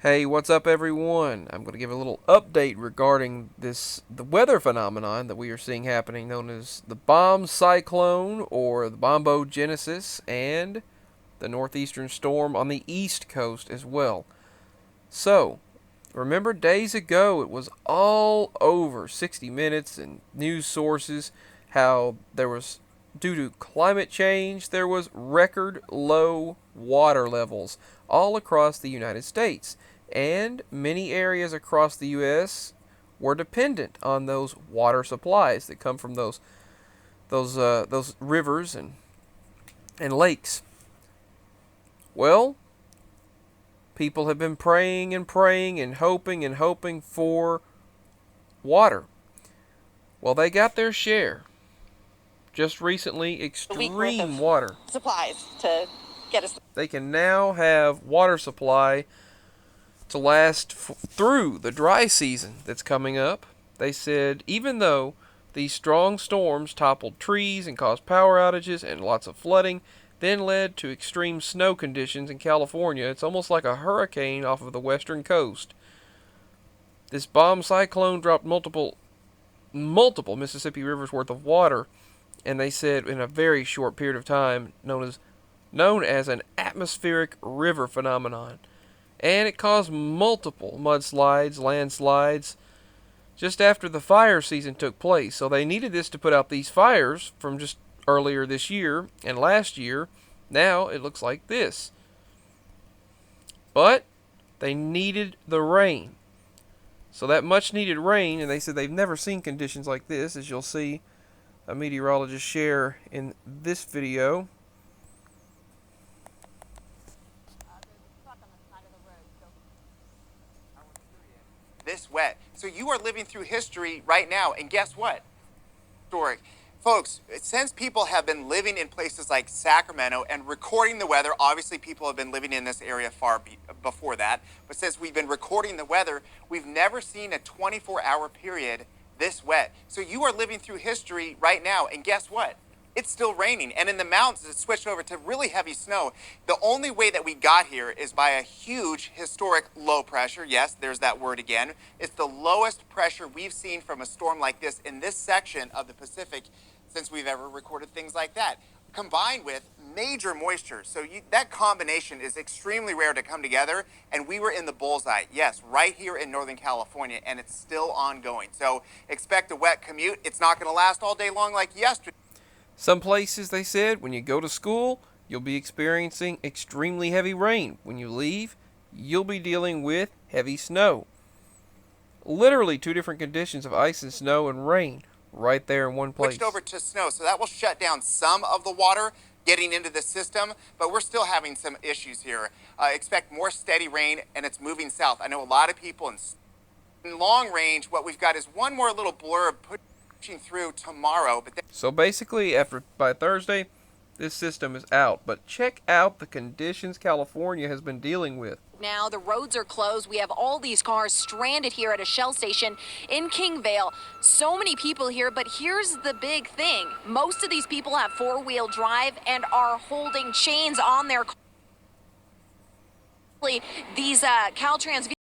Hey, what's up everyone? I'm going to give a little update regarding the weather phenomenon that we are seeing happening known as the bomb cyclone or the bombogenesis and the northeastern storm on the east coast as well. So, remember days ago it was all over 60 Minutes and news sources how there was, due to climate change, there was record low water levels all across the United States, and many areas across the US were dependent on those water supplies that come from those rivers and lakes. Well, people have been praying and praying and hoping for water. Well, they got their share. Just recently, A week worth extreme of water. supplies to get us. They can now have water supply to last through the dry season that's coming up. They said even though these strong storms toppled trees and caused power outages and lots of flooding, then led to extreme snow conditions in California, it's almost like a hurricane off of the western coast. This bomb cyclone dropped multiple Mississippi rivers worth of water, and they said in a very short period of time, known as an atmospheric river phenomenon. And it caused multiple mudslides, landslides, just after the fire season took place. So they needed this to put out these fires from just earlier this year and last year. Now it looks like this. But they needed the rain. So that much needed rain, and they said they've never seen conditions like this, as you'll see a meteorologist share in this video. This wet. So you are living through history right now, and guess what? Historic. Folks, since people have been living in places like Sacramento and recording the weather, obviously people have been living in this area far before that, but since we've been recording the weather, we've never seen a 24-hour period this wet. So you are living through history right now, and guess what? It's still raining, and in the mountains it's switched over to really heavy snow. The only way that we got here is by a huge historic low pressure. Yes, there's that word again. It's the lowest pressure we've seen from a storm like this in this section of the Pacific since we've ever recorded things like that, combined with major moisture. So that combination is extremely rare to come together, and we were in the bullseye. Yes, right here in Northern California, and it's still ongoing. So expect a wet commute. It's not going to last all day long like yesterday. Some places, they said, when you go to school, you'll be experiencing extremely heavy rain. When you leave, you'll be dealing with heavy snow. Literally two different conditions of ice and snow and rain right there in one place. Switched over to snow, so that will shut down some of the water getting into the system, but we're still having some issues here. Expect more steady rain, and it's moving south. I know a lot of people in long range, what we've got is one more little blurb pushing through tomorrow. So basically, by Thursday, this system is out. But check out the conditions California has been dealing with. Now the roads are closed. We have all these cars stranded here at a Shell station in Kingvale. So many people here, but here's the big thing. Most of these people have four-wheel drive and are holding chains on their cars. These Caltrans